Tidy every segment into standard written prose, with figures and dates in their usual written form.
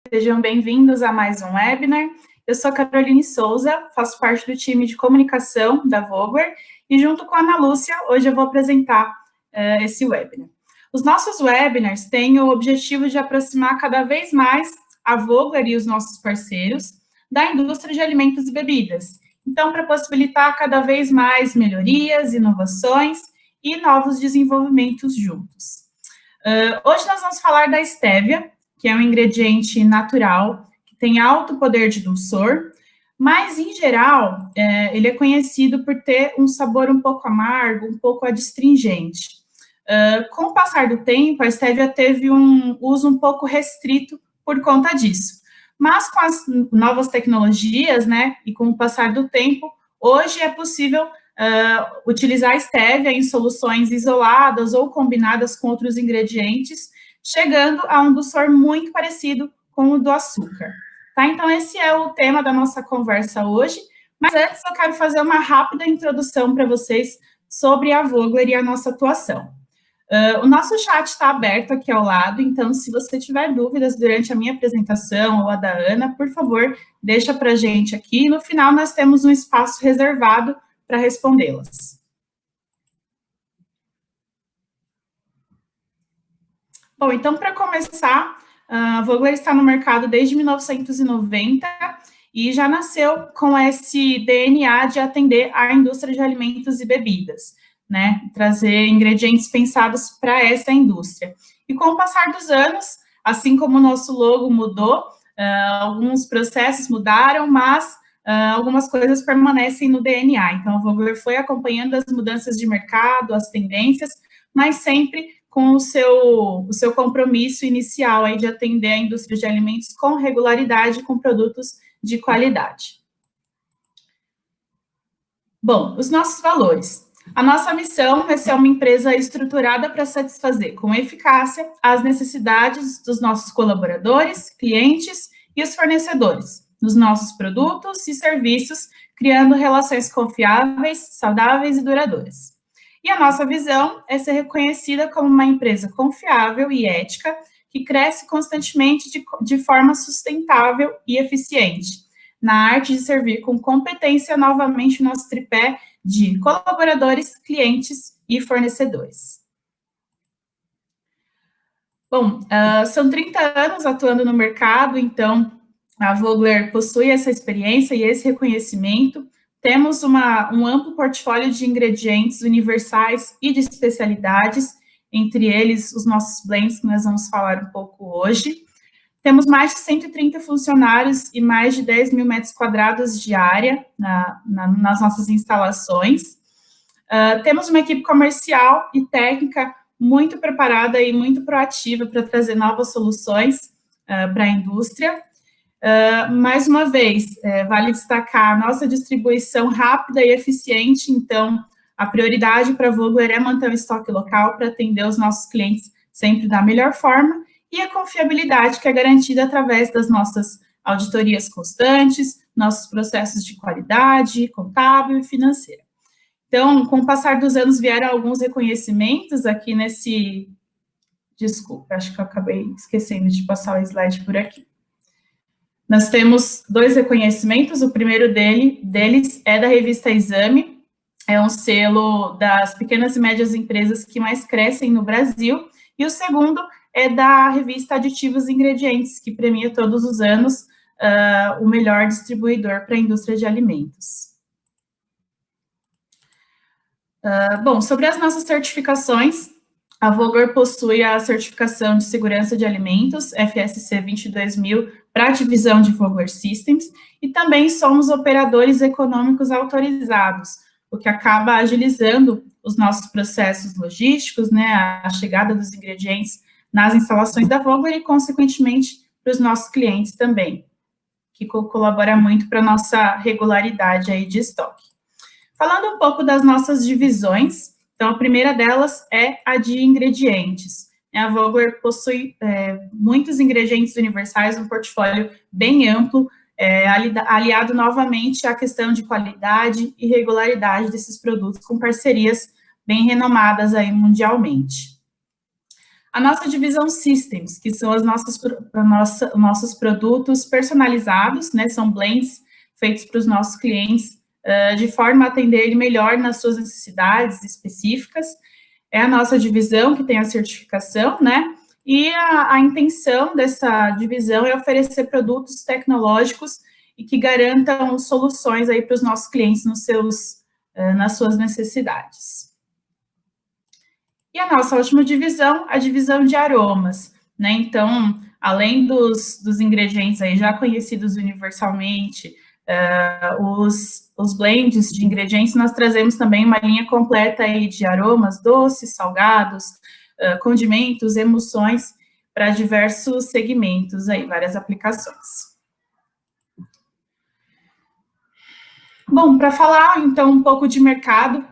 Sejam bem-vindos a mais um webinar. Eu sou a Caroline Souza, faço parte do time de comunicação da Vogler e junto com a Ana Lúcia, hoje eu vou apresentar esse webinar. Os nossos webinars têm o objetivo de aproximar cada vez mais a Vogler e os nossos parceiros da indústria de alimentos e bebidas. Então, para possibilitar cada vez mais melhorias, inovações e novos desenvolvimentos juntos. Hoje nós vamos falar da estévia, que é um ingrediente natural, que tem alto poder de dulçor, mas, em geral, ele é conhecido por ter um sabor um pouco amargo, um pouco adstringente. Com o passar do tempo, a estévia teve um uso um pouco restrito por conta disso. Mas, com as novas tecnologias, né, e com o passar do tempo, hoje é possível utilizar a estévia em soluções isoladas ou combinadas com outros ingredientes, chegando a um dulçor muito parecido com o do açúcar. Tá? Então, esse é o tema da nossa conversa hoje, mas antes eu quero fazer uma rápida introdução para vocês sobre a Vogler e a nossa atuação. O nosso chat está aberto aqui ao lado, então, se você tiver dúvidas durante a minha apresentação ou a da Ana, por favor, deixa para a gente aqui, e no final nós temos um espaço reservado para respondê-las. Bom, então, para começar, a Vogler está no mercado desde 1990 e já nasceu com esse DNA de atender a indústria de alimentos e bebidas, né? Trazer ingredientes pensados para essa indústria. E com o passar dos anos, assim como o nosso logo mudou, alguns processos mudaram, mas algumas coisas permanecem no DNA. Então, a Vogler foi acompanhando as mudanças de mercado, as tendências, mas sempre com o seu compromisso inicial aí de atender a indústria de alimentos com regularidade, com produtos de qualidade. Bom, os nossos valores. A nossa missão é ser uma empresa estruturada para satisfazer com eficácia as necessidades dos nossos colaboradores, clientes e os fornecedores, dos nossos produtos e serviços, criando relações confiáveis, saudáveis e duradouras. E a nossa visão é ser reconhecida como uma empresa confiável e ética, que cresce constantemente de forma sustentável e eficiente, na arte de servir com competência novamente o nosso tripé de colaboradores, clientes e fornecedores. Bom, são 30 anos atuando no mercado, então a Vogler possui essa experiência e esse reconhecimento. Temos um amplo portfólio de ingredientes universais e de especialidades, entre eles os nossos blends, que nós vamos falar um pouco hoje. Temos mais de 130 funcionários e mais de 10 mil metros quadrados de área nas nossas instalações. Temos uma equipe comercial e técnica muito preparada e muito proativa para trazer novas soluções para a indústria. Mais uma vez, vale destacar a nossa distribuição rápida e eficiente, então, a prioridade para a Vogler é manter o estoque local para atender os nossos clientes sempre da melhor forma, e a confiabilidade que é garantida através das nossas auditorias constantes, nossos processos de qualidade, contábil e financeira. Então, com o passar dos anos, vieram alguns reconhecimentos aqui nesse... Desculpa, acho que eu acabei esquecendo de passar o slide por aqui. Nós temos 2 reconhecimentos, o primeiro deles é da revista Exame, é um selo das pequenas e médias empresas que mais crescem no Brasil, e o segundo é da revista Aditivos e Ingredientes, que premia todos os anos o melhor distribuidor para a indústria de alimentos. Bom, sobre as nossas certificações, a Vogler possui a certificação de segurança de alimentos, FSC 22000, para a divisão de Vogler Systems, e também somos operadores econômicos autorizados, o que acaba agilizando os nossos processos logísticos, né, a chegada dos ingredientes nas instalações da Vogler e, consequentemente, para os nossos clientes também, que colabora muito para a nossa regularidade aí de estoque. Falando um pouco das nossas divisões, então, a primeira delas é a de ingredientes. A Vogler possui muitos ingredientes universais, um portfólio bem amplo, aliado novamente à questão de qualidade e regularidade desses produtos, com parcerias bem renomadas aí mundialmente. A nossa divisão Systems, que são nossos produtos personalizados, né, são blends feitos para os nossos clientes, de forma a atender ele melhor nas suas necessidades específicas. É a nossa divisão que tem a certificação, né, e a intenção dessa divisão é oferecer produtos tecnológicos e que garantam soluções aí para os nossos clientes nas suas necessidades. E a nossa última divisão, a divisão de aromas, né? Então, além dos ingredientes aí já conhecidos universalmente, os blends de ingredientes, nós trazemos também uma linha completa aí de aromas doces, salgados, condimentos, emulsões para diversos segmentos aí, várias aplicações. Bom, para falar então um pouco de mercado,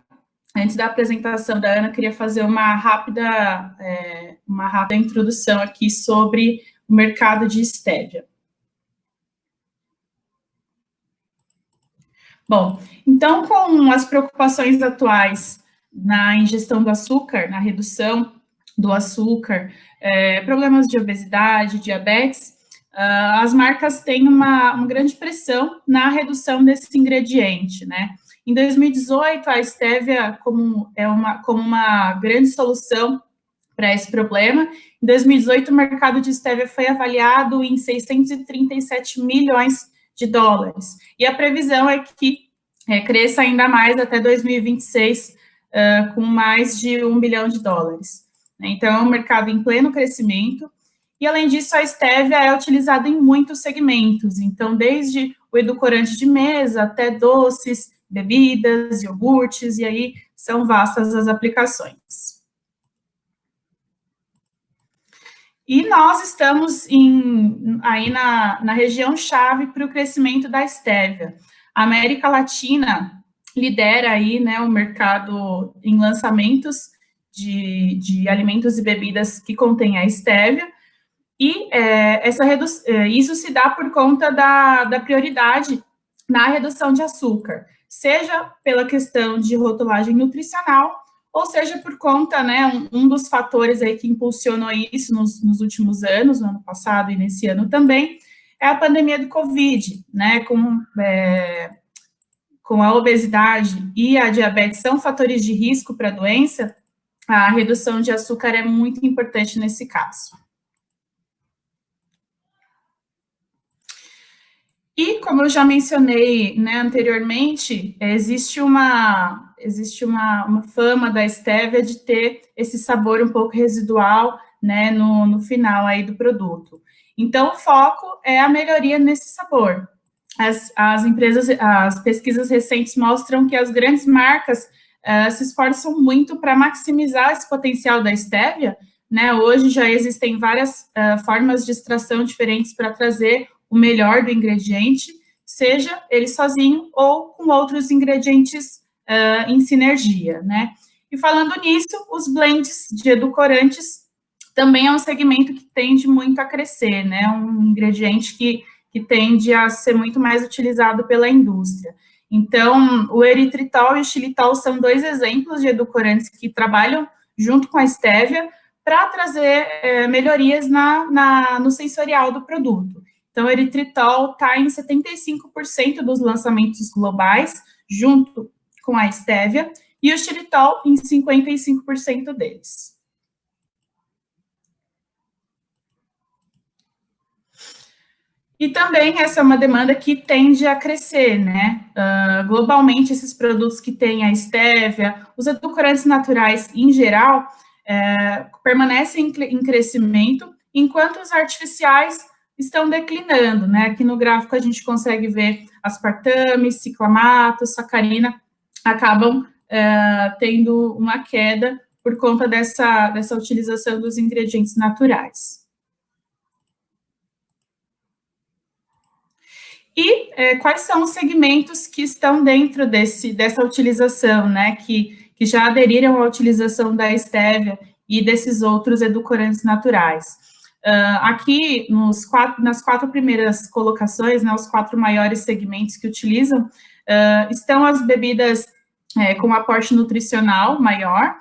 antes da apresentação da Ana, queria fazer uma rápida introdução aqui sobre o mercado de Stevia. Bom, então, com as preocupações atuais na ingestão do açúcar, na redução do açúcar, problemas de obesidade, diabetes, as marcas têm uma grande pressão na redução desse ingrediente, né? Em 2018, a Stevia como uma grande solução para esse problema. Em 2018, o mercado de Stevia foi avaliado em 637 milhões de dólares. E a previsão é que cresça ainda mais até 2026, com mais de 1 bilhão de dólares. Então, é um mercado em pleno crescimento. E, além disso, a Stevia é utilizada em muitos segmentos. Então, desde o edulcorante de mesa até doces, bebidas, iogurtes, e aí são vastas as aplicações. E nós estamos aí na região-chave para o crescimento da Stevia. A América Latina lidera aí, né, o mercado em lançamentos de alimentos e bebidas que contêm a Stevia, e isso se dá por conta da prioridade na redução de açúcar, seja pela questão de rotulagem nutricional, ou seja por conta, né, um dos fatores aí que impulsionou isso nos últimos anos, no ano passado e nesse ano também, é a pandemia do Covid, né, com a obesidade e a diabetes são fatores de risco para a doença, a redução de açúcar é muito importante nesse caso. E, como eu já mencionei, né, anteriormente, existe uma fama da Stevia de ter esse sabor um pouco residual, né, no final aí do produto. Então, o foco é a melhoria nesse sabor. As pesquisas recentes mostram que as grandes marcas se esforçam muito para maximizar esse potencial da Stevia, né? Hoje já existem várias formas de extração diferentes para trazer o melhor do ingrediente, seja ele sozinho ou com outros ingredientes em sinergia, né? E falando nisso, os blends de edulcorantes também é um segmento que tende muito a crescer, né? Um ingrediente que tende a ser muito mais utilizado pela indústria. Então, o eritritol e o xilitol são dois exemplos de edulcorantes que trabalham junto com a Stevia para trazer melhorias no sensorial do produto. Então, o eritritol está em 75% dos lançamentos globais, junto com a Stevia, e o xilitol em 55% deles. E também essa é uma demanda que tende a crescer, né? Globalmente, esses produtos que têm a Stevia, os edulcorantes naturais em geral, permanecem em crescimento, enquanto os artificiais estão declinando, né? Aqui no gráfico a gente consegue ver aspartame, ciclamato, sacarina, acabam tendo uma queda por conta dessa utilização dos ingredientes naturais. E quais são os segmentos que estão dentro dessa utilização, né, que já aderiram à utilização da Stevia e desses outros edulcorantes naturais? Aqui, nas 4 primeiras colocações, né, os 4 maiores segmentos que utilizam, estão as bebidas com aporte nutricional maior,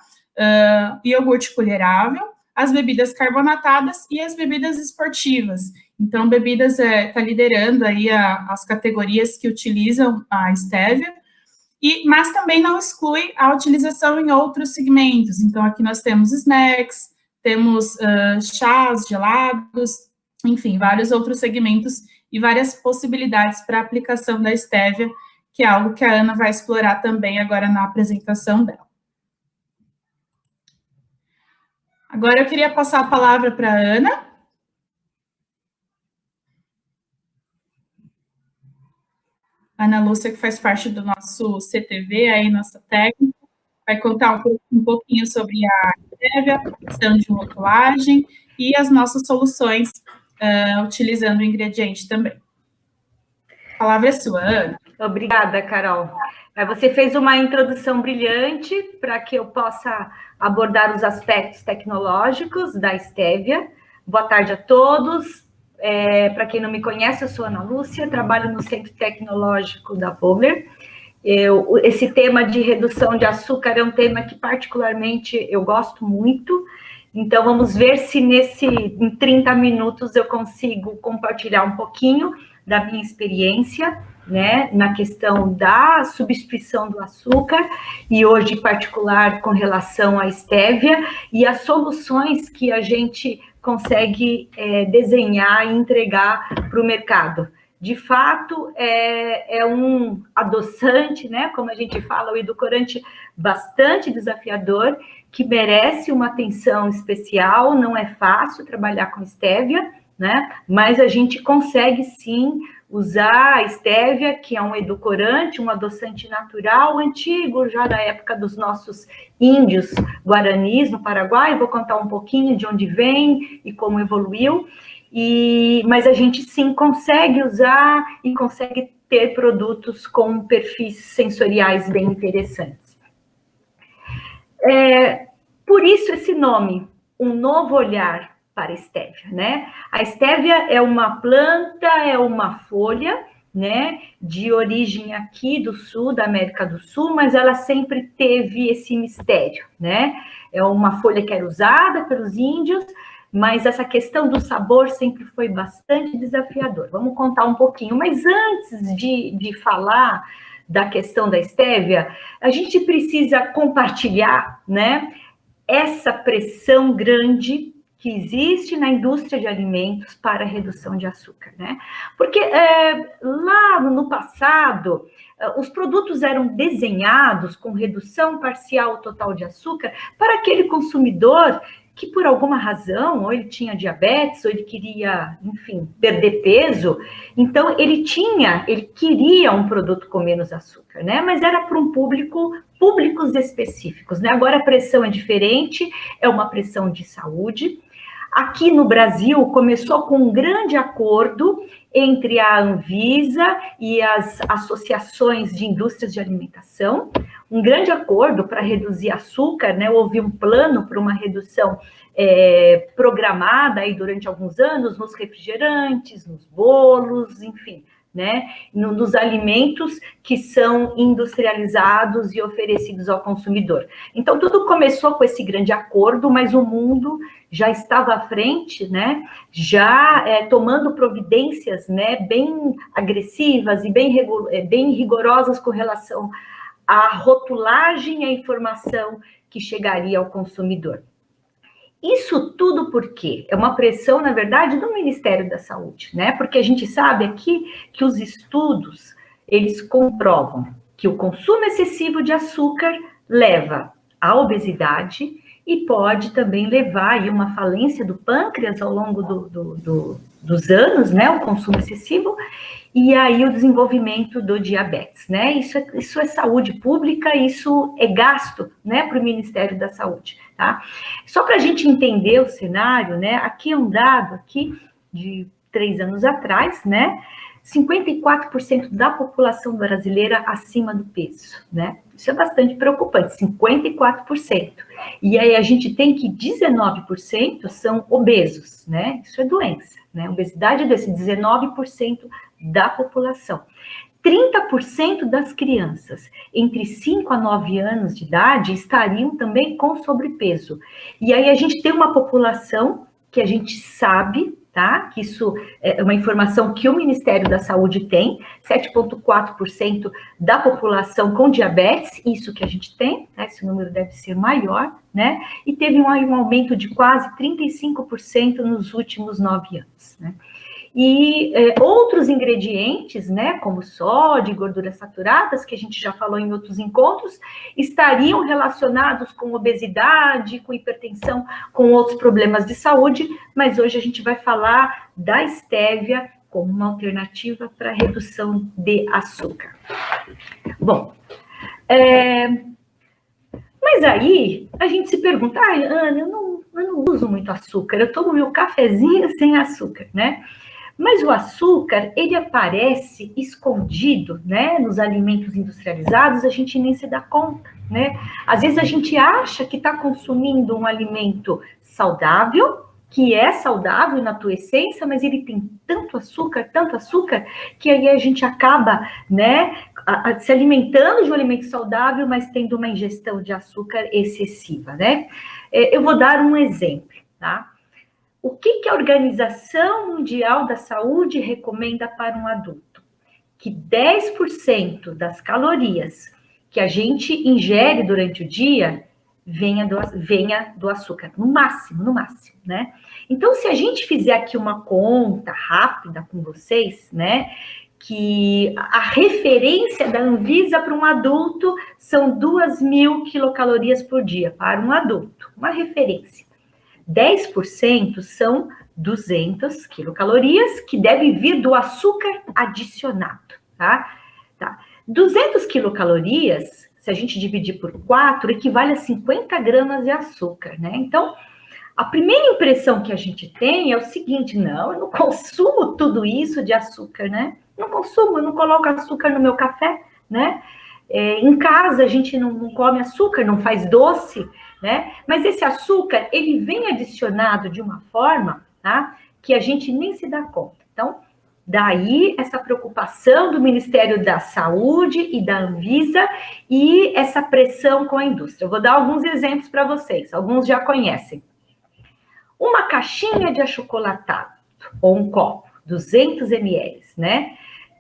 iogurte colherável, as bebidas carbonatadas e as bebidas esportivas. Então, bebidas está liderando aí as categorias que utilizam a estévia, mas também não exclui a utilização em outros segmentos. Então, aqui nós temos snacks, temos chás, gelados, enfim, vários outros segmentos e várias possibilidades para a aplicação da estévia, que é algo que a Ana vai explorar também agora na apresentação dela. Agora eu queria passar a palavra para a Ana. Ana Lúcia, que faz parte do nosso CTV, aí nossa técnica, vai contar um pouquinho sobre a estévia, a questão de rotulagem e as nossas soluções utilizando o ingrediente também. A palavra é sua, Ana. Obrigada, Carol. Você fez uma introdução brilhante para que eu possa abordar os aspectos tecnológicos da estévia. Boa tarde a todos. Para quem não me conhece, eu sou Ana Lúcia, trabalho no Centro Tecnológico da Vogler. Esse tema de redução de açúcar é um tema que particularmente eu gosto muito. Então, vamos ver se em 30 minutos eu consigo compartilhar um pouquinho da minha experiência, né, na questão da substituição do açúcar, e hoje, em particular, com relação à estévia, e as soluções que a gente consegue desenhar e entregar para o mercado. De fato, é um adoçante, né, como a gente fala, o edulcorante bastante desafiador, que merece uma atenção especial. Não é fácil trabalhar com estévia, né, mas a gente consegue, sim, usar a estévia, que é um edulcorante, um adoçante natural, antigo, já da época dos nossos índios guaranis no Paraguai. Vou contar um pouquinho de onde vem e como evoluiu, mas a gente, sim, consegue usar e consegue ter produtos com perfis sensoriais bem interessantes. Por isso esse nome, um novo olhar para a estévia, né? A estévia é uma planta, é uma folha, né, de origem aqui do sul, da América do Sul, mas ela sempre teve esse mistério, né? É uma folha que era usada pelos índios, mas essa questão do sabor sempre foi bastante desafiador. Vamos contar um pouquinho, mas antes de falar da questão da estévia, a gente precisa compartilhar, né, essa pressão grande que existe na indústria de alimentos para a redução de açúcar, né? Porque lá no passado, os produtos eram desenhados com redução parcial ou total de açúcar para aquele consumidor que, por alguma razão, ou ele tinha diabetes, ou ele queria, enfim, perder peso. Então, ele queria um produto com menos açúcar, né? Mas era para públicos específicos, né? Agora a pressão é diferente, é uma pressão de saúde. Aqui no Brasil, começou com um grande acordo entre a Anvisa e as associações de indústrias de alimentação, um grande acordo para reduzir açúcar, né? Houve um plano para uma redução programada aí durante alguns anos nos refrigerantes, nos bolos, enfim, né, nos alimentos que são industrializados e oferecidos ao consumidor. Então, tudo começou com esse grande acordo, mas o mundo já estava à frente, né, já tomando providências, né, bem agressivas e bem rigorosas com relação à rotulagem e à informação que chegaria ao consumidor. Isso tudo por quê? É uma pressão, na verdade, do Ministério da Saúde, né? Porque a gente sabe aqui que os estudos, eles comprovam que o consumo excessivo de açúcar leva à obesidade e pode também levar a uma falência do pâncreas ao longo dos anos, né? O consumo excessivo, e aí o desenvolvimento do diabetes, né? Isso é saúde pública, isso é gasto, né, para o Ministério da Saúde, tá? Só para a gente entender o cenário, né? Aqui é um dado aqui de 3 anos atrás, né? 54% da população brasileira acima do peso, né? Isso é bastante preocupante, 54%. E aí a gente tem que 19% são obesos, né? Isso é doença, né? Obesidade é desse 19% da população. 30% das crianças entre 5 a 9 anos de idade estariam também com sobrepeso. E aí a gente tem uma população que a gente sabe, tá? Que isso é uma informação que o Ministério da Saúde tem, 7,4% da população com diabetes, isso que a gente tem, né? Esse número deve ser maior, né? E teve um aumento de quase 35% nos últimos 9 anos, né? E outros ingredientes, né, como sódio e gorduras saturadas, que a gente já falou em outros encontros, estariam relacionados com obesidade, com hipertensão, com outros problemas de saúde, mas hoje a gente vai falar da estévia como uma alternativa para redução de açúcar. Bom, mas aí a gente se pergunta, Ana, eu não uso muito açúcar, eu tomo meu cafezinho sem açúcar, né? Mas o açúcar, ele aparece escondido, né, nos alimentos industrializados, a gente nem se dá conta, né? Às vezes a gente acha que está consumindo um alimento saudável, que é saudável na tua essência, mas ele tem tanto açúcar, que aí a gente acaba, né, se alimentando de um alimento saudável, mas tendo uma ingestão de açúcar excessiva, né? Eu vou dar um exemplo, tá? O que a Organização Mundial da Saúde recomenda para um adulto? Que 10% das calorias que a gente ingere durante o dia venha do açúcar, no máximo, né? Então, se a gente fizer aqui uma conta rápida com vocês, né, que a referência da Anvisa para um adulto são 2.000 quilocalorias por dia, para um adulto, uma referência. 10% são 200 quilocalorias, que deve vir do açúcar adicionado, tá? 200 quilocalorias, se a gente dividir por 4, equivale a 50 gramas de açúcar, né? Então, a primeira impressão que a gente tem é o seguinte, não, eu não consumo tudo isso de açúcar, né? Não consumo, eu não coloco açúcar no meu café, né? Em casa a gente não come açúcar, não faz doce, né? Mas esse açúcar, ele vem adicionado de uma forma, tá, que a gente nem se dá conta. Então, daí essa preocupação do Ministério da Saúde e da Anvisa e essa pressão com a indústria. Eu vou dar alguns exemplos para vocês, alguns já conhecem. Uma caixinha de achocolatado, ou um copo, 200 ml, né?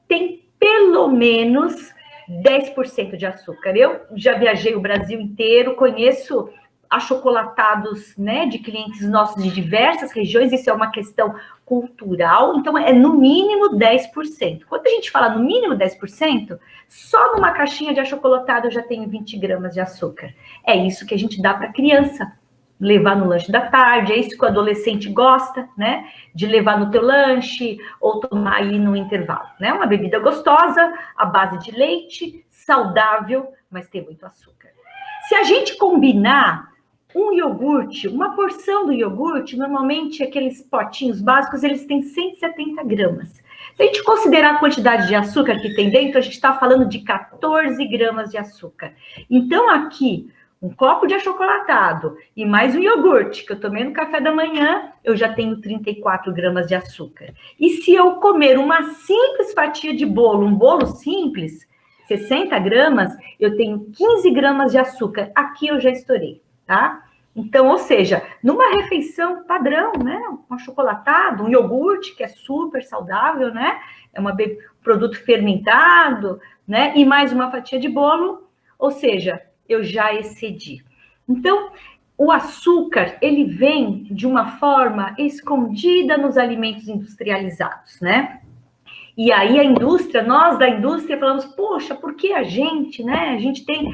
Tem pelo menos 10% de açúcar. Eu já viajei o Brasil inteiro, conheço achocolatados, né, de clientes nossos de diversas regiões, isso é uma questão cultural, então é no mínimo 10%. Quando a gente fala no mínimo 10%, só numa caixinha de achocolatado eu já tenho 20 gramas de açúcar. É isso que a gente dá para criança, levar no lanche da tarde, é isso que o adolescente gosta, né, de levar no teu lanche ou tomar aí no intervalo, né, uma bebida gostosa, à base de leite, saudável, mas tem muito açúcar. Se a gente combinar um iogurte, uma porção do iogurte, normalmente aqueles potinhos básicos, eles têm 170 gramas. Se a gente considerar a quantidade de açúcar que tem dentro, a gente está falando de 14 gramas de açúcar. Então, aqui, um copo de achocolatado e mais um iogurte que eu tomei no café da manhã, eu já tenho 34 gramas de açúcar. E se eu comer uma simples fatia de bolo, um bolo simples, 60 gramas, eu tenho 15 gramas de açúcar. Aqui eu já estourei, tá? Então, ou seja, numa refeição padrão, né? Um achocolatado, um iogurte, que é super saudável, né? É um produto fermentado, né? E mais uma fatia de bolo, ou seja, eu já excedi. Então, o açúcar, ele vem de uma forma escondida nos alimentos industrializados, né? E aí a indústria, nós da indústria falamos, poxa, por que a gente, né? A gente tem...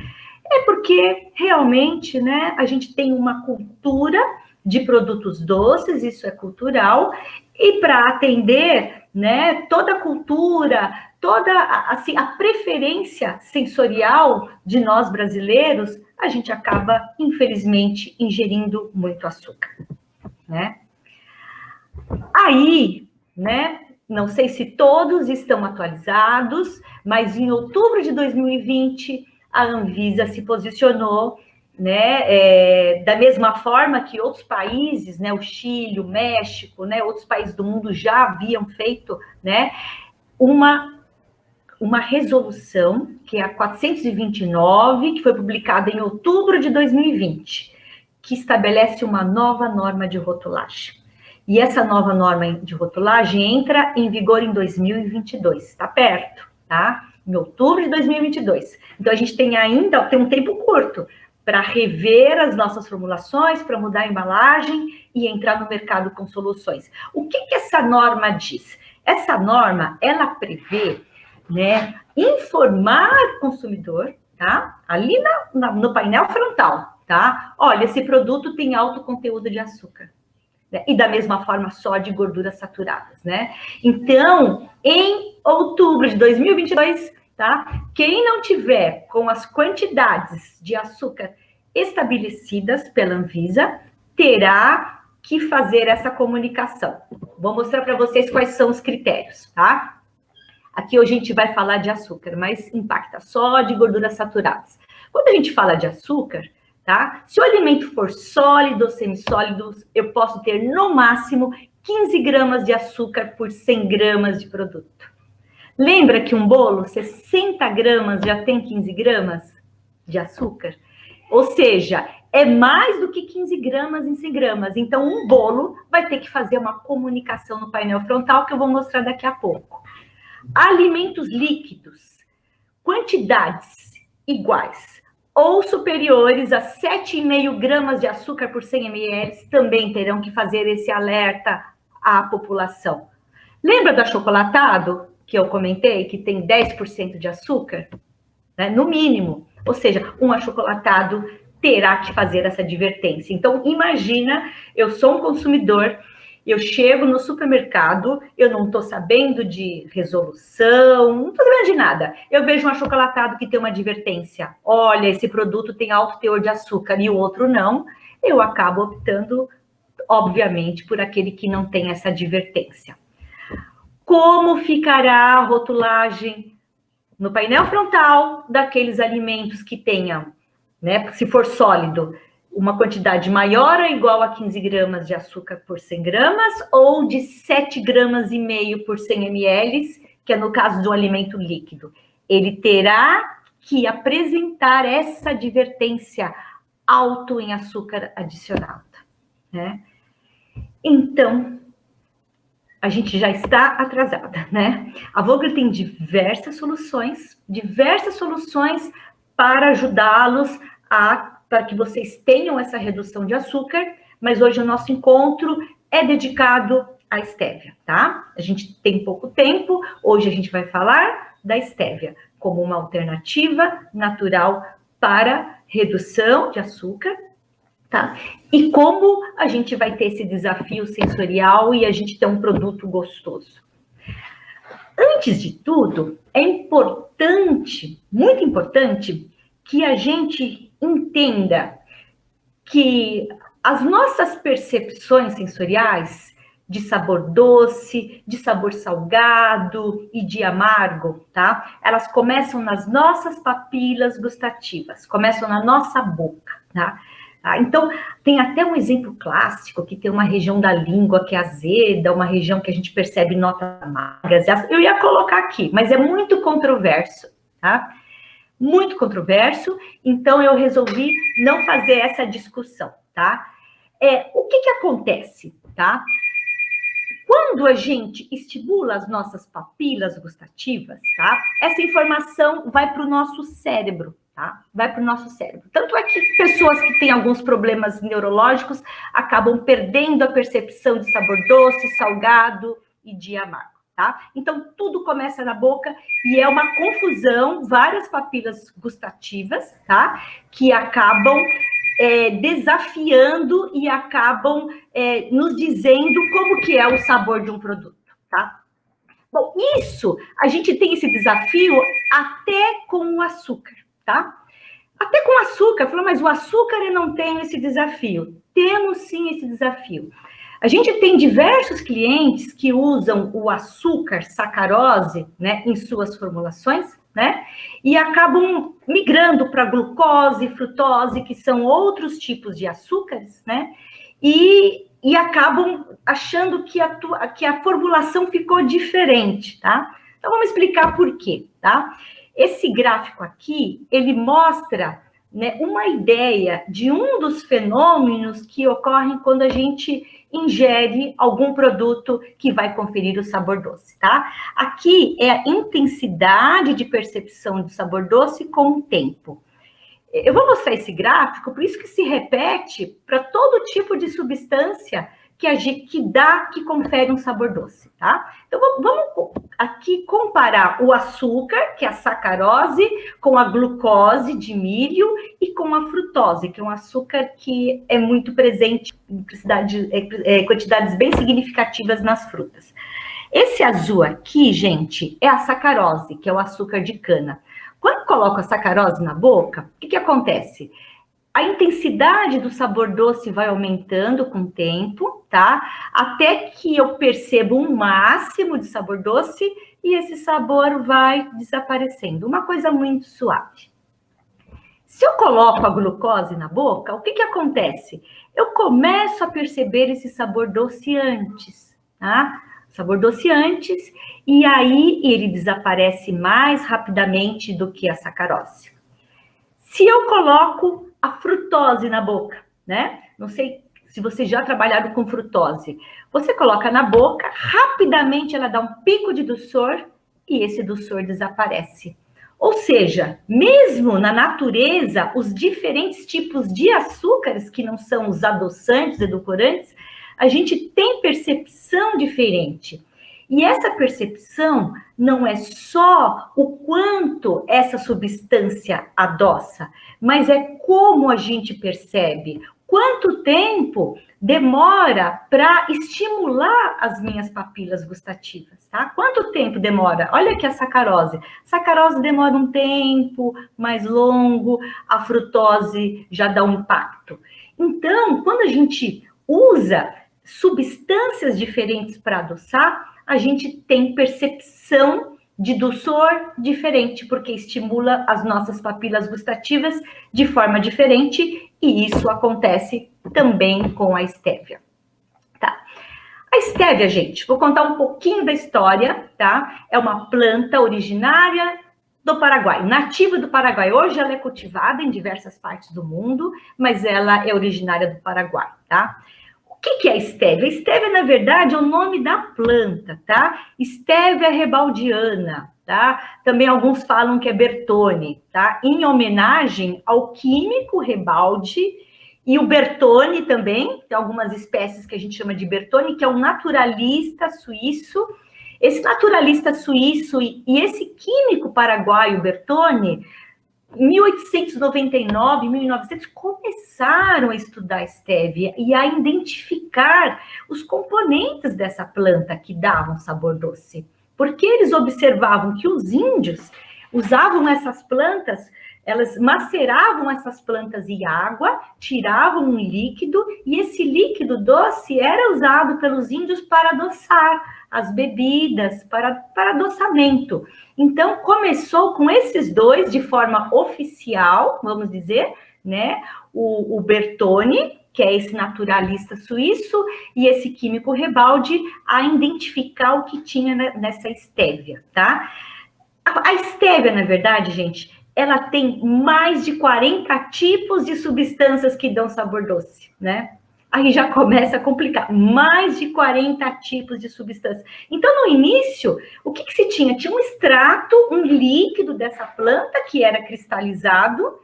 É porque realmente, né, a gente tem uma cultura de produtos doces, isso é cultural, e para atender, né, toda a cultura, toda assim, a preferência sensorial de nós brasileiros, a gente acaba, infelizmente, ingerindo muito açúcar, né? Aí, né, não sei se todos estão atualizados, mas em outubro de 2020, a Anvisa se posicionou, né, da mesma forma que outros países, né, o Chile, o México, né, outros países do mundo já haviam feito, né, uma uma resolução, que é a 429, que foi publicada em outubro de 2020, que estabelece uma nova norma de rotulagem. E essa nova norma de rotulagem entra em vigor em 2022, está perto, tá? Em outubro de 2022. Então, a gente tem um tempo curto para rever as nossas formulações, para mudar a embalagem e entrar no mercado com soluções. O que essa norma diz? Essa norma, ela prevê, né, informar o consumidor, tá? Ali no painel frontal, tá? Olha, esse produto tem alto conteúdo de açúcar. Né? E da mesma forma, só de gorduras saturadas, né? Então, em outubro de 2022, tá? Quem não tiver com as quantidades de açúcar estabelecidas pela Anvisa, terá que fazer essa comunicação. Vou mostrar para vocês quais são os critérios, tá? Aqui hoje a gente vai falar de açúcar, mas impacta só de gorduras saturadas. Quando a gente fala de açúcar, tá? Se o alimento for sólido ou semissólido, eu posso ter no máximo 15 gramas de açúcar por 100 gramas de produto. Lembra que um bolo, 60 gramas já tem 15 gramas de açúcar? Ou seja, é mais do que 15 gramas em 100 gramas. Então, um bolo vai ter que fazer uma comunicação no painel frontal, que eu vou mostrar daqui a pouco. Alimentos líquidos, quantidades iguais ou superiores a 7,5 gramas de açúcar por 100 ml, também terão que fazer esse alerta à população. Lembra do achocolatado, que eu comentei, que tem 10% de açúcar? Né? No mínimo. Ou seja, um achocolatado terá que fazer essa advertência. Então, imagina, eu sou um consumidor, eu chego no supermercado, eu não estou sabendo de resolução, não estou sabendo de nada. Eu vejo um achocolatado que tem uma advertência. Olha, esse produto tem alto teor de açúcar e o outro não. Eu acabo optando, obviamente, por aquele que não tem essa advertência. Como ficará a rotulagem no painel frontal daqueles alimentos que tenham, né, se for sólido, uma quantidade maior ou igual a 15 gramas de açúcar por 100 gramas ou de 7 gramas e meio por 100 ml, que é no caso do alimento líquido. Ele terá que apresentar essa advertência alto em açúcar adicionado, né? Então, a gente já está atrasada, né? A Vogler tem diversas soluções para ajudá-los para que vocês tenham essa redução de açúcar, mas hoje o nosso encontro é dedicado à estévia, tá? A gente tem pouco tempo, hoje a gente vai falar da estévia como uma alternativa natural para redução de açúcar, tá? E como a gente vai ter esse desafio sensorial e a gente ter um produto gostoso. Antes de tudo, é importante, muito importante, que a gente entenda que as nossas percepções sensoriais de sabor doce, de sabor salgado e de amargo, tá? Elas começam nas nossas papilas gustativas, começam na nossa boca, tá? Então, tem até um exemplo clássico, que tem uma região da língua que é azeda, uma região que a gente percebe notas amargas. Eu ia colocar aqui, mas é muito controverso, tá? Muito controverso, então eu resolvi não fazer essa discussão, tá? O que acontece, tá? Quando a gente estimula as nossas papilas gustativas, tá? Essa informação vai para o nosso cérebro, tá? Vai para o nosso cérebro. Tanto é que pessoas que têm alguns problemas neurológicos acabam perdendo a percepção de sabor doce, salgado e de amargo, tá? Então, tudo começa na boca e é uma confusão, várias papilas gustativas, tá? Que acabam desafiando e acabam nos dizendo como que é o sabor de um produto, tá? Bom, isso, a gente tem esse desafio até com o açúcar, tá? Até com o açúcar, falou, mas o açúcar eu não tenho esse desafio. Temos sim esse desafio. A gente tem diversos clientes que usam o açúcar sacarose, né, em suas formulações, né, e acabam migrando para glucose, frutose, que são outros tipos de açúcares, né, e acabam achando que a formulação ficou diferente, tá? Então, vamos explicar por quê, tá? Esse gráfico aqui, ele mostra, né, uma ideia de um dos fenômenos que ocorrem quando a gente ingere algum produto que vai conferir o sabor doce, tá? Aqui é a intensidade de percepção do sabor doce com o tempo. Eu vou mostrar esse gráfico, por isso que se repete para todo tipo de substância que confere um sabor doce, tá? Então, vamos aqui comparar o açúcar, que é a sacarose, com a glucose de milho e com a frutose, que é um açúcar que é muito presente em quantidades bem significativas nas frutas. Esse azul aqui, gente, é a sacarose, que é o açúcar de cana. Quando coloco a sacarose na boca, o que acontece? A intensidade do sabor doce vai aumentando com o tempo, tá? Até que eu percebo um máximo de sabor doce e esse sabor vai desaparecendo. Uma coisa muito suave. Se eu coloco a glucose na boca, o que acontece? Eu começo a perceber esse sabor doce antes, tá? Sabor doce antes, e aí ele desaparece mais rapidamente do que a sacarose. Se eu coloco a frutose na boca, né? Não sei se vocês já trabalharam com frutose. Você coloca na boca, rapidamente ela dá um pico de doçor e esse doçor desaparece. Ou seja, mesmo na natureza, os diferentes tipos de açúcares, que não são os adoçantes, edulcorantes, a gente tem percepção diferente. E essa percepção não é só o quanto essa substância adoça, mas é como a gente percebe, quanto tempo demora para estimular as minhas papilas gustativas, tá? Quanto tempo demora? Olha aqui a sacarose. Sacarose demora um tempo mais longo, a frutose já dá um impacto. Então, quando a gente usa substâncias diferentes para adoçar, a gente tem percepção de doçor diferente, porque estimula as nossas papilas gustativas de forma diferente, e isso acontece também com a estévia, tá? A estévia, gente, vou contar um pouquinho da história, tá? É uma planta originária do Paraguai, nativa do Paraguai. Hoje ela é cultivada em diversas partes do mundo, mas ela é originária do Paraguai, tá? O que é a estévia? A estévia, na verdade, é o nome da planta, tá? Estévia rebaldiana, tá? Também alguns falam que é Bertone, tá? Em homenagem ao químico Rebaldi e o Bertone também, tem algumas espécies que a gente chama de Bertone, que é um naturalista suíço. Esse naturalista suíço e esse químico paraguaio Bertone, em 1899, 1900, começaram a estudar a estévia e a identificar os componentes dessa planta que davam sabor doce. Porque eles observavam que os índios usavam essas plantas, elas maceravam essas plantas em água, tiravam um líquido, e esse líquido doce era usado pelos índios para adoçar as bebidas, para adoçamento. Então, começou com esses dois de forma oficial, vamos dizer, né? O Bertone, que é esse naturalista suíço, e esse químico Rebaldi, a identificar o que tinha nessa estévia, tá? A estévia, na verdade, gente, ela tem mais de 40 tipos de substâncias que dão sabor doce, né? Aí já começa a complicar. Mais de 40 tipos de substâncias. Então, no início, o que se tinha? Tinha um extrato, um líquido dessa planta que era cristalizado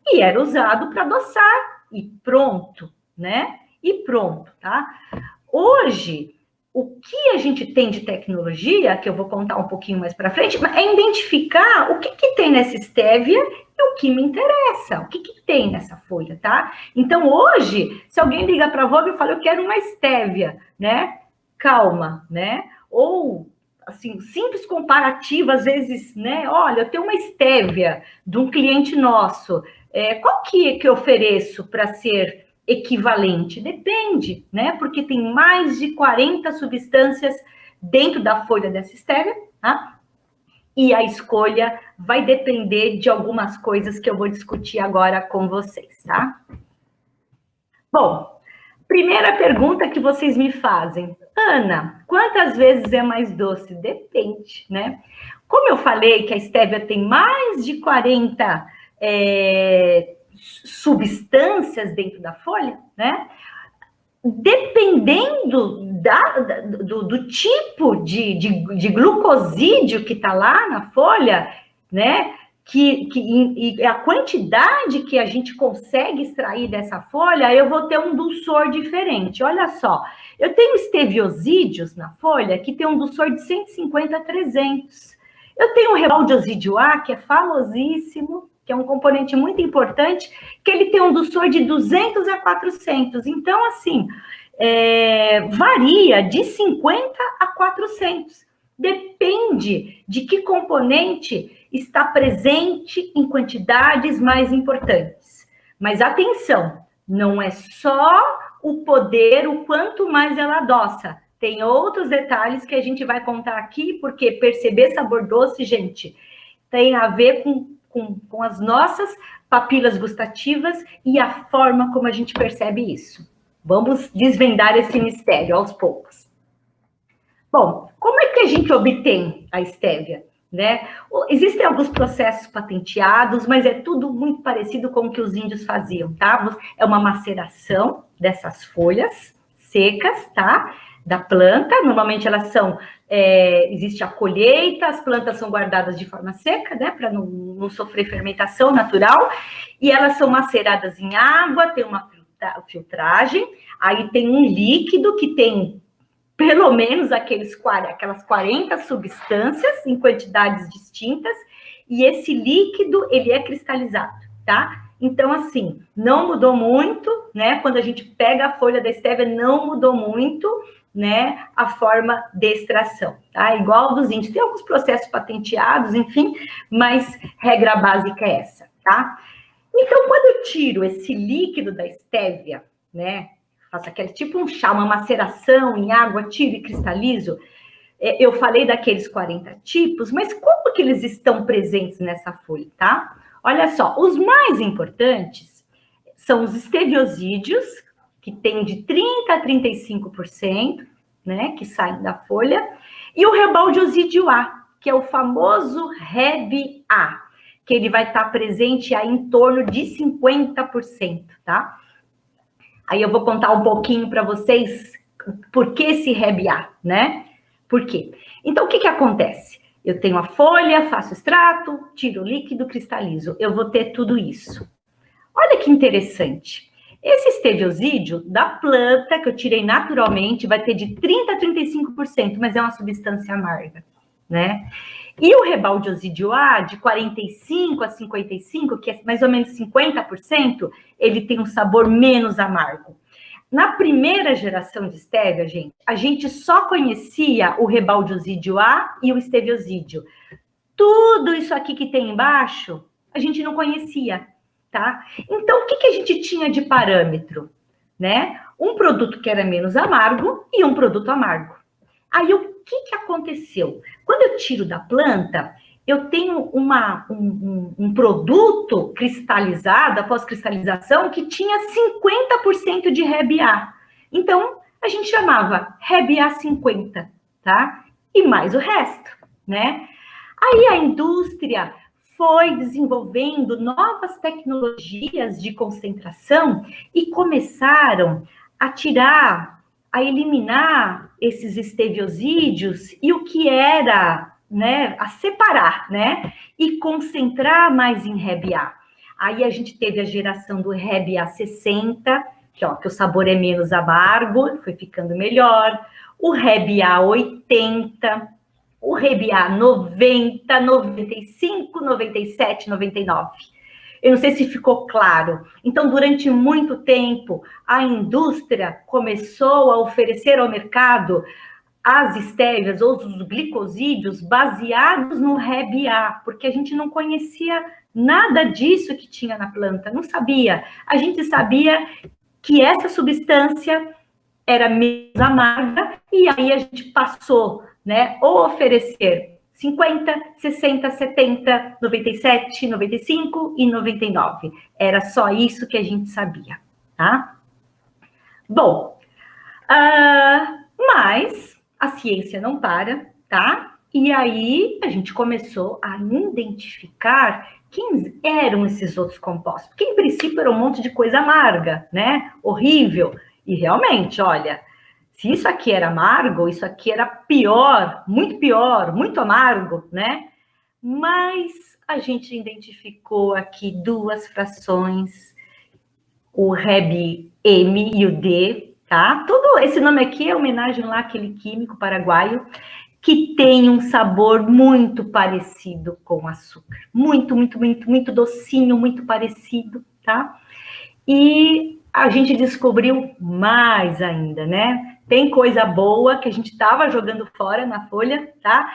e era usado para adoçar. E pronto, né? E pronto, tá? Hoje, o que a gente tem de tecnologia, que eu vou contar um pouquinho mais para frente, é identificar o que tem nessa estévia e o que me interessa, o que tem nessa folha, tá? Então, hoje, se alguém liga para a Vogue e fala, eu quero uma estévia, né? Calma, né? Ou, assim, simples comparativo, às vezes, né? Olha, eu tenho uma estévia de um cliente nosso, qual que eu ofereço para ser equivalente? Depende, né? Porque tem mais de 40 substâncias dentro da folha dessa estévia, tá? E a escolha vai depender de algumas coisas que eu vou discutir agora com vocês, tá? Bom, Primeira pergunta que vocês me fazem. Ana, quantas vezes é mais doce? Depende, né? Como eu falei que a estévia tem mais de 40 substâncias dentro da folha, né? Dependendo do tipo de glucosídeo que está lá na folha, né? E a quantidade que a gente consegue extrair dessa folha, eu vou ter um dulçor diferente. Olha só, eu tenho esteviosídeos na folha que tem um dulçor de 150 a 300. Eu tenho o rebaldosídeo A, que é famosíssimo, que é um componente muito importante, que ele tem um dulçor de 200 a 400. Então, assim, varia de 50 a 400. Depende de que componente está presente em quantidades mais importantes. Mas atenção, não é só o poder, o quanto mais ela adoça. Tem outros detalhes que a gente vai contar aqui, porque perceber sabor doce, gente, tem a ver com as nossas papilas gustativas e a forma como a gente percebe isso. Vamos desvendar esse mistério aos poucos. Bom, como é que a gente obtém a estévia, né? Existem alguns processos patenteados, mas é tudo muito parecido com o que os índios faziam, tá? É uma maceração dessas folhas secas, tá? Da planta, normalmente elas são, existe a colheita, as plantas são guardadas de forma seca, né, para não sofrer fermentação natural, e elas são maceradas em água, tem uma filtragem, aí tem um líquido que tem pelo menos aquelas 40 substâncias em quantidades distintas, e esse líquido, ele é cristalizado, tá? Então, assim, não mudou muito, né? Quando a gente pega a folha da estévia, não mudou muito, né, a forma de extração, tá? Igual dos índios. Tem alguns processos patenteados, enfim, mas regra básica é essa, tá? Então, quando eu tiro esse líquido da estévia, né, faço aquele tipo um chá, uma maceração em água, tiro e cristalizo, eu falei daqueles 40 tipos, mas como que eles estão presentes nessa folha, tá? Olha só, os mais importantes são os esteviosídeos, que tem de 30% a 35%, né, que saem da folha, e o rebaldosídeo A, que é o famoso Reb-A, que ele vai estar presente aí em torno de 50%, tá? Aí eu vou contar um pouquinho para vocês por que esse Reb-A, né? Por quê? Então, o que acontece? Eu tenho a folha, faço extrato, tiro o líquido, cristalizo. Eu vou ter tudo isso. Olha que interessante. Esse esteviosídeo da planta, que eu tirei naturalmente, vai ter de 30% a 35%, mas é uma substância amarga, né? E o rebaldosídeo A, de 45% a 55%, que é mais ou menos 50%, ele tem um sabor menos amargo. Na primeira geração de estévia, gente, a gente só conhecia o rebaldosídeo A e o esteviosídeo. Tudo isso aqui que tem embaixo, a gente não conhecia, tá? Então, o que a gente tinha de parâmetro, né? Um produto que era menos amargo e um produto amargo. Aí, o que aconteceu? Quando eu tiro da planta, eu tenho um produto cristalizado, após cristalização, que tinha 50% de Reb-A. Então, a gente chamava Reb-A 50, tá? E mais o resto, né? Aí a indústria foi desenvolvendo novas tecnologias de concentração e começaram a tirar, a eliminar esses esteviosídeos e o que era, né, a separar, né, e concentrar mais em Reb-A. Aí a gente teve a geração do Reb-A 60, que o sabor é menos amargo, foi ficando melhor, o Reb-A 80, o Reb-A 90, 95, 97, 99. Eu não sei se ficou claro. Então, durante muito tempo, a indústria começou a oferecer ao mercado as estévias ou os glicosídeos baseados no Reb-A, porque a gente não conhecia nada disso que tinha na planta, não sabia. A gente sabia que essa substância era menos amarga, e aí a gente passou, né, ou oferecer 50, 60, 70, 97, 95 e 99. Era só isso que a gente sabia, tá? Bom, mas a ciência não para, tá? E aí a gente começou a identificar quem eram esses outros compostos. Porque, em princípio, era um monte de coisa amarga, né? Horrível. E realmente, olha, se isso aqui era amargo, isso aqui era pior, muito amargo, né? Mas a gente identificou aqui duas frações, o Reb M e o D, tá? Todo esse nome aqui é homenagem lá àquele químico paraguaio que tem um sabor muito parecido com açúcar. Muito, muito, muito, muito docinho, muito parecido, tá? E a gente descobriu mais ainda, né? Tem coisa boa que a gente estava jogando fora na folha, tá?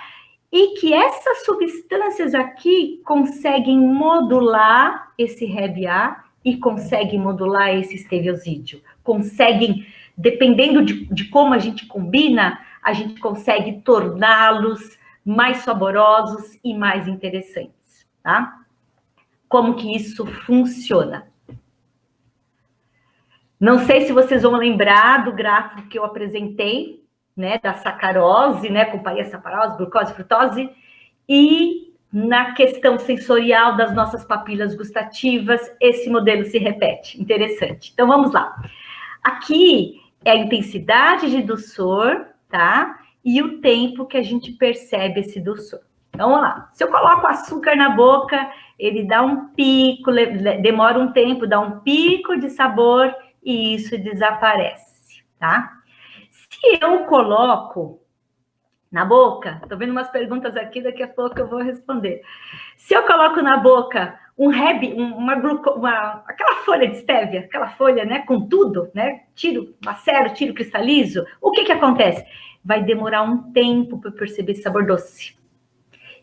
E que essas substâncias aqui conseguem modular esse Reb-A e conseguem modular esse esteviosídeo. Conseguem, dependendo de como a gente combina, a gente consegue torná-los mais saborosos e mais interessantes, tá? Como que isso funciona? Não sei se vocês vão lembrar do gráfico que eu apresentei, né, da sacarose, né, comparei a sacarose, glucose, frutose, e na questão sensorial das nossas papilas gustativas, esse modelo se repete. Interessante. Então, vamos lá. Aqui é a intensidade de dulçor, tá? E o tempo que a gente percebe esse dulçor. Então, vamos lá. Se eu coloco açúcar na boca, ele dá um pico, demora um tempo, dá um pico de sabor e isso desaparece, tá? Se eu coloco na boca, tô vendo umas perguntas aqui, daqui a pouco eu vou responder. Se eu coloco na boca aquela folha de estévia, aquela folha, né, com tudo, né, macero, tiro, cristalizo, o que acontece? Vai demorar um tempo para eu perceber esse sabor doce.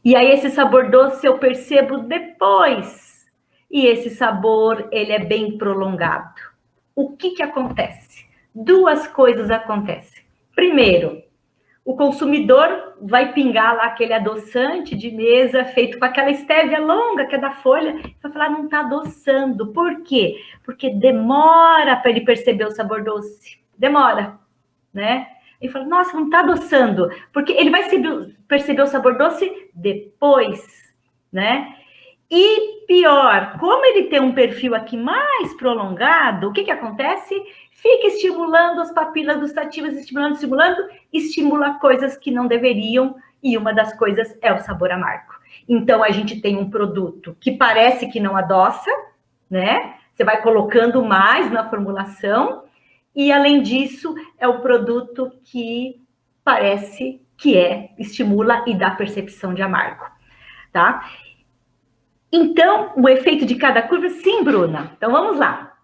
E aí esse sabor doce eu percebo depois. E esse sabor, ele é bem prolongado. O que acontece? Duas coisas acontecem. Primeiro, o consumidor vai pingar lá aquele adoçante de mesa feito com aquela estévia longa que é da folha, vai falar, não está adoçando. Por quê? Porque demora para ele perceber o sabor doce. Demora, né? Ele fala, nossa, não está adoçando. Porque ele vai perceber o sabor doce depois, né? E pior, como ele tem um perfil aqui mais prolongado, o que acontece? Fica estimulando as papilas gustativas, estimula coisas que não deveriam, e uma das coisas é o sabor amargo. Então, a gente tem um produto que parece que não adoça, né? Você vai colocando mais na formulação, e além disso, é o produto que parece que estimula e dá percepção de amargo, tá? Então, o efeito de cada curva, sim, Bruna. Então, vamos lá.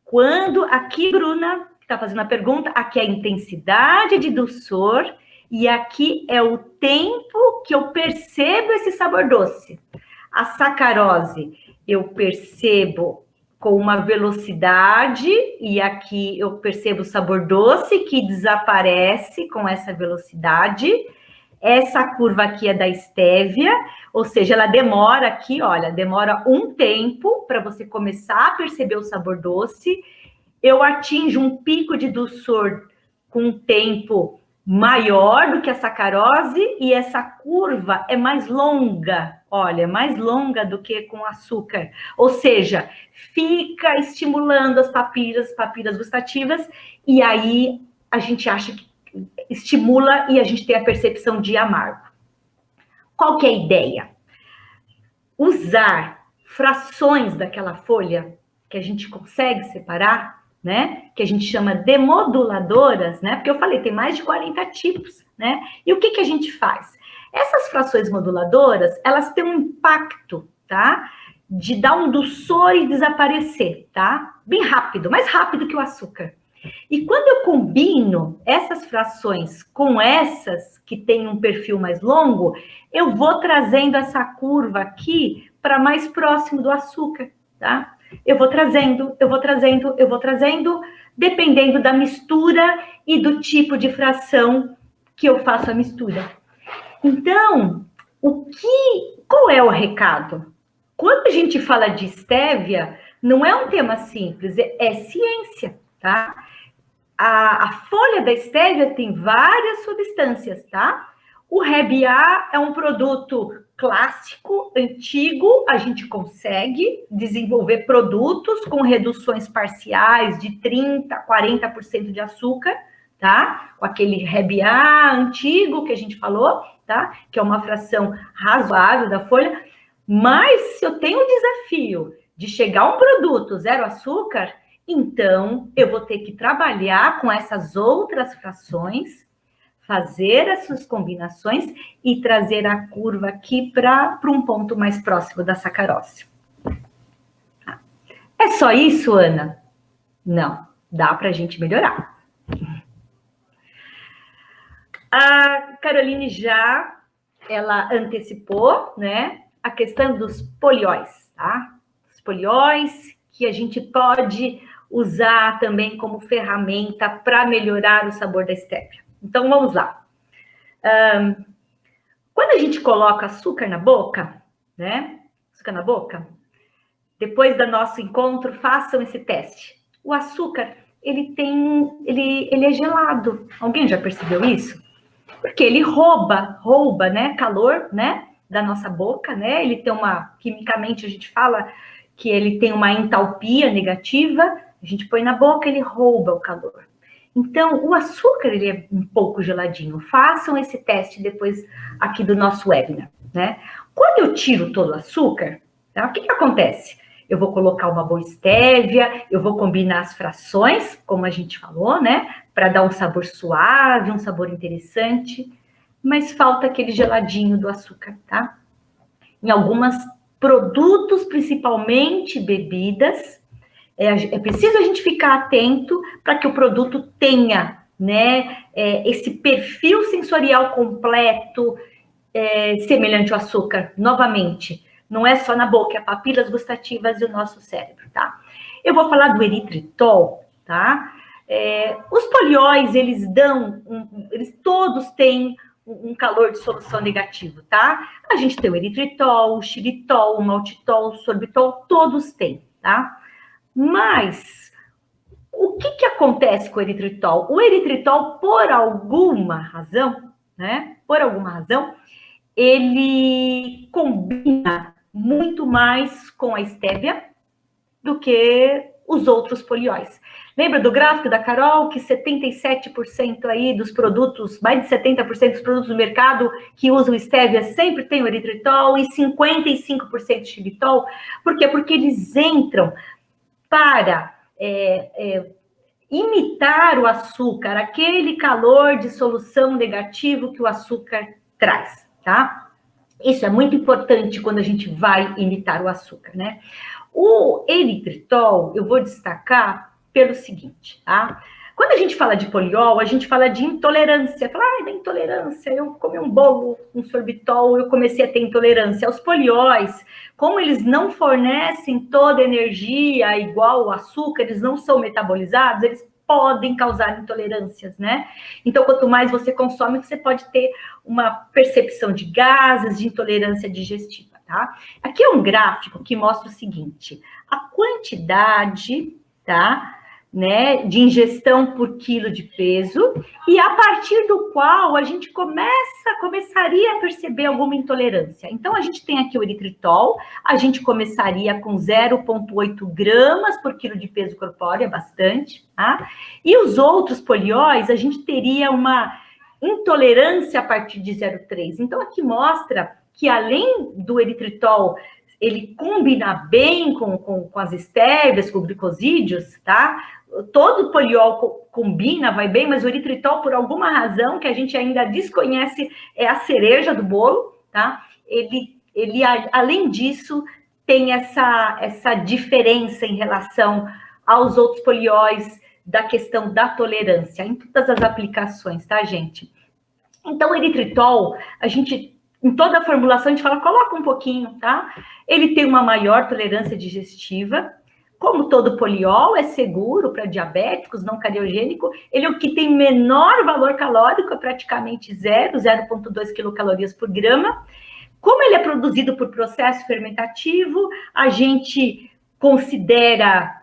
Quando aqui, Bruna, que está fazendo a pergunta, aqui é a intensidade de dulçor e aqui é o tempo que eu percebo esse sabor doce. A sacarose, eu percebo com uma velocidade e aqui eu percebo o sabor doce que desaparece com essa velocidade. Essa curva aqui é da estévia, ou seja, ela demora aqui, olha, demora um tempo para você começar a perceber o sabor doce. Eu atinjo um pico de dulçor com um tempo maior do que a sacarose e essa curva é mais longa, olha, mais longa do que com açúcar. Ou seja, fica estimulando as papilas gustativas e aí a gente acha que estimula e a gente tem a percepção de amargo. Qual que é a ideia? Usar frações daquela folha que a gente consegue separar, né? Que a gente chama de moduladoras, né? Porque eu falei, tem mais de 40 tipos, né? E o que a gente faz? Essas frações moduladoras, elas têm um impacto, tá? De dar um dulçor e desaparecer, tá? Bem rápido, mais rápido que o açúcar. E quando eu combino essas frações com essas que têm um perfil mais longo, eu vou trazendo essa curva aqui para mais próximo do açúcar, tá? Eu vou trazendo, dependendo da mistura e do tipo de fração que eu faço a mistura. Então, qual é o recado? Quando a gente fala de estévia, não é um tema simples, é ciência, tá? a folha da estévia tem várias substâncias, tá? O Reb-A é um produto clássico, antigo, a gente consegue desenvolver produtos com reduções parciais de 30%, 40% de açúcar, tá? Com aquele Reb-A antigo que a gente falou, tá? Que é uma fração razoável da folha. Mas se eu tenho o desafio de chegar a um produto zero açúcar, então eu vou ter que trabalhar com essas outras frações, fazer essas combinações e trazer a curva aqui para um ponto mais próximo da sacarose. É só isso, Ana? Não, dá para a gente melhorar. A Caroline ela antecipou, né, a questão dos polióis, tá? Os polióis que a gente pode usar também como ferramenta para melhorar o sabor da estévia. Então, vamos lá. Quando a gente coloca açúcar na boca, né? Açúcar na boca, depois do nosso encontro, façam esse teste. O açúcar, ele é gelado. Alguém já percebeu isso? Porque ele rouba, né, calor, né, da nossa boca, né? Ele tem quimicamente a gente fala que ele tem uma entalpia negativa, a gente põe na boca, ele rouba o calor. Então, o açúcar, ele é um pouco geladinho. Façam esse teste depois aqui do nosso webinar, né? Quando eu tiro todo o açúcar, tá, o que acontece? Eu vou colocar uma boa estévia, eu vou combinar as frações, como a gente falou, né? Para dar um sabor suave, um sabor interessante, mas falta aquele geladinho do açúcar, tá? Em alguns produtos, principalmente bebidas, é preciso a gente ficar atento para que o produto tenha, né, esse perfil sensorial completo, semelhante ao açúcar, novamente. Não é só na boca, é papilas gustativas e o nosso cérebro, tá? Eu vou falar do eritritol, tá? Os polióis, eles todos têm um calor de solução negativo, tá? A gente tem o eritritol, o xilitol, o maltitol, o sorbitol, todos têm, tá? Mas o que acontece com o eritritol? O eritritol, por alguma razão, né? Por alguma razão, ele combina muito mais com a estévia do que os outros polióis. Lembra do gráfico da Carol, que 77% aí dos produtos, mais de 70% dos produtos do mercado que usam estévia sempre tem o eritritol e 55% de xilitol? Por quê? Porque eles entram para imitar o açúcar, aquele calor de solução negativo que o açúcar traz, tá? Isso é muito importante quando a gente vai imitar o açúcar, né? O eritritol, eu vou destacar pelo seguinte, tá? Quando a gente fala de poliol, a gente fala de intolerância. Fala, da intolerância, eu comi um bolo com sorbitol, eu comecei a ter intolerância. Os polióis, como eles não fornecem toda a energia igual o açúcar, eles não são metabolizados, eles podem causar intolerâncias, né? Então, quanto mais você consome, você pode ter uma percepção de gases, de intolerância digestiva, tá? Aqui é um gráfico que mostra o seguinte, a quantidade, tá, né, de ingestão por quilo de peso, e a partir do qual a gente começaria a perceber alguma intolerância. Então, a gente tem aqui o eritritol, a gente começaria com 0,8 gramas por quilo de peso corpóreo, é bastante, tá? E os outros polióis, a gente teria uma intolerância a partir de 0,3. Então, aqui mostra que além do eritritol ele combina bem com as estévias, com glicosídeos, tá? Todo poliol combina, vai bem, mas o eritritol, por alguma razão que a gente ainda desconhece, é a cereja do bolo, tá? Ele além disso, tem essa diferença em relação aos outros polióis da questão da tolerância, em todas as aplicações, tá, gente? Então, o eritritol, em toda a formulação, a gente fala, coloca um pouquinho, tá? Ele tem uma maior tolerância digestiva. Como todo poliol, é seguro para diabéticos, não cardiogênico. Ele é o que tem menor valor calórico, é praticamente 0,2 quilocalorias por grama. Como ele é produzido por processo fermentativo, a gente considera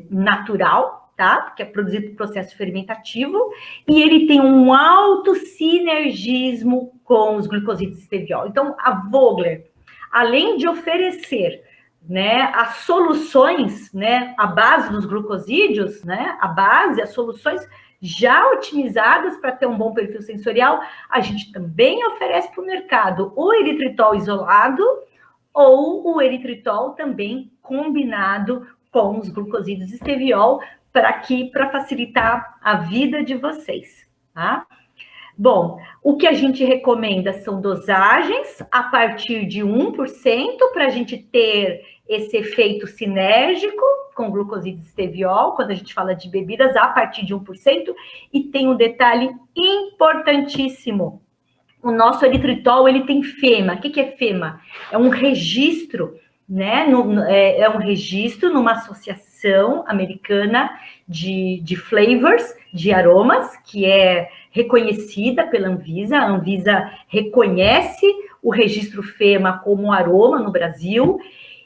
natural, tá? Que é produzido por processo fermentativo, e ele tem um alto sinergismo com os glucosídeos de esteviol. Então, a Vogler, além de oferecer, né, as soluções, né, a base dos glucosídeos, né, as soluções já otimizadas para ter um bom perfil sensorial, a gente também oferece para o mercado o eritritol isolado ou o eritritol também combinado com os glucosídeos de esteviol para facilitar a vida de vocês, tá? Bom, o que a gente recomenda são dosagens a partir de 1% para a gente ter esse efeito sinérgico com glucosídeo de esteviol, quando a gente fala de bebidas, a partir de 1%, e tem um detalhe importantíssimo. O nosso eritritol, ele tem FEMA. O que é FEMA? É um registro, né? É um registro numa associação americana de flavors, de aromas, que é reconhecida pela Anvisa. A Anvisa reconhece o registro FEMA como aroma no Brasil.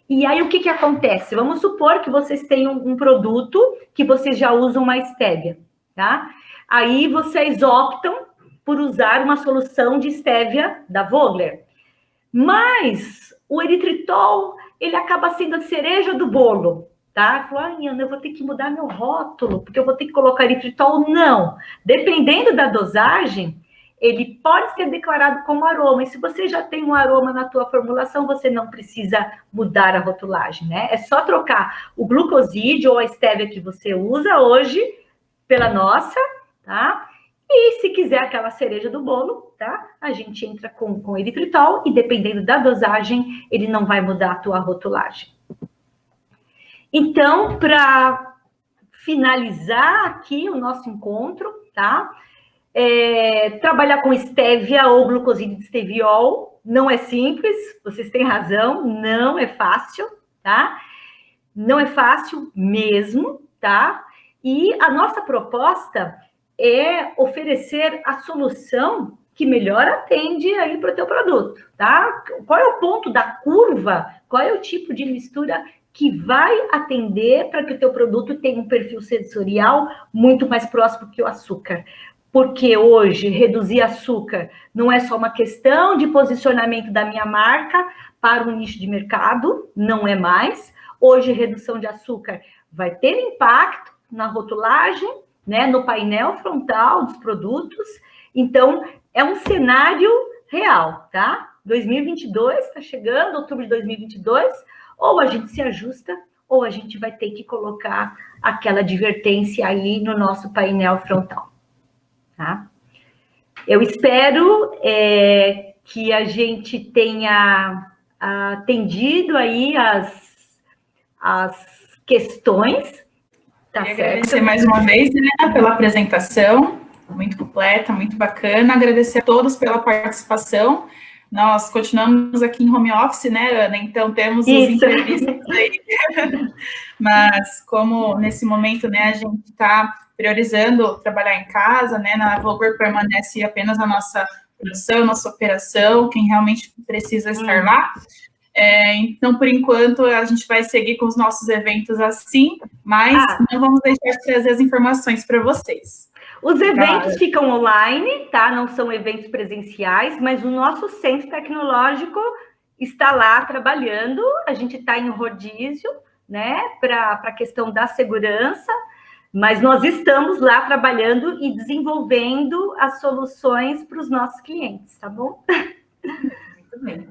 E aí, o que acontece? Vamos supor que vocês tenham um produto que vocês já usam uma estévia, tá? Aí, vocês optam por usar uma solução de estévia da Vogler. Mas o eritritol, ele acaba sendo a cereja do bolo, tá? Falou, Ana, eu vou ter que mudar meu rótulo, porque eu vou ter que colocar eritritol. Não. Dependendo da dosagem, ele pode ser declarado como aroma. E se você já tem um aroma na tua formulação, você não precisa mudar a rotulagem, né? É só trocar o glucosídeo ou a estévia que você usa hoje pela nossa, tá? E se quiser aquela cereja do bolo, tá? A gente entra com eritritol e dependendo da dosagem, ele não vai mudar a tua rotulagem. Então, para finalizar aqui o nosso encontro, tá? Trabalhar com estévia ou glucosídeo de esteviol não é simples, vocês têm razão, não é fácil, tá? Não é fácil mesmo, tá? E a nossa proposta é oferecer a solução que melhor atende aí para o teu produto, tá? Qual é o ponto da curva? Qual é o tipo de mistura que vai atender para que o teu produto tenha um perfil sensorial muito mais próximo que o açúcar? Porque hoje reduzir açúcar não é só uma questão de posicionamento da minha marca para um nicho de mercado, não é mais. Hoje, redução de açúcar vai ter impacto na rotulagem, né, no painel frontal dos produtos. Então, é um cenário real, tá? 2022 está chegando, outubro de 2022, ou a gente se ajusta, ou a gente vai ter que colocar aquela advertência aí no nosso painel frontal, tá? Eu espero que a gente tenha atendido aí as questões. Tá certo. Agradecer mais uma vez, Helena, pela apresentação, muito completa, muito bacana. Agradecer a todos pela participação. Nós continuamos aqui em home office, né, Ana? Então, temos os entrevistas aí. Mas, como nesse momento, né, a gente está priorizando trabalhar em casa, né, na Vogler permanece apenas a nossa produção, nossa operação, quem realmente precisa estar lá. Então, por enquanto, a gente vai seguir com os nossos eventos assim, mas não vamos deixar de trazer as informações para vocês. Os eventos ficam online, tá? Não são eventos presenciais, mas o nosso centro tecnológico está lá trabalhando. A gente está em rodízio, né? Para a questão da segurança, mas nós estamos lá trabalhando e desenvolvendo as soluções para os nossos clientes, tá bom? Muito bem.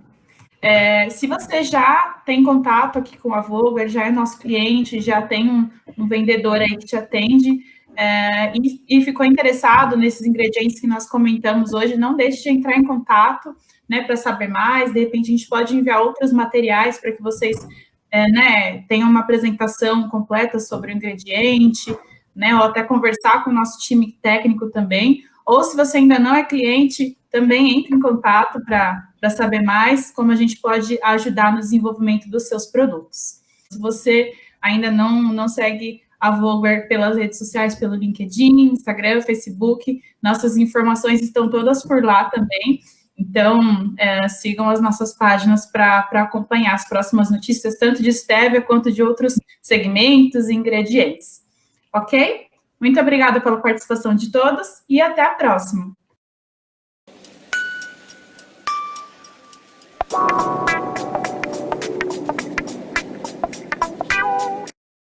Se você já tem contato aqui com a Vogler, já é nosso cliente, já tem um vendedor aí que te atende e ficou interessado nesses ingredientes que nós comentamos hoje, não deixe de entrar em contato, né, para saber mais. De repente, a gente pode enviar outros materiais para que vocês né, tenham uma apresentação completa sobre o ingrediente, né, ou até conversar com o nosso time técnico também. Ou se você ainda não é cliente, também entre em contato para saber mais como a gente pode ajudar no desenvolvimento dos seus produtos. Se você ainda não segue a Vogler pelas redes sociais, pelo LinkedIn, Instagram, Facebook, nossas informações estão todas por lá também. Então, sigam as nossas páginas para acompanhar as próximas notícias, tanto de Stevia quanto de outros segmentos e ingredientes. ok? Muito obrigada pela participação de todos e até a próxima.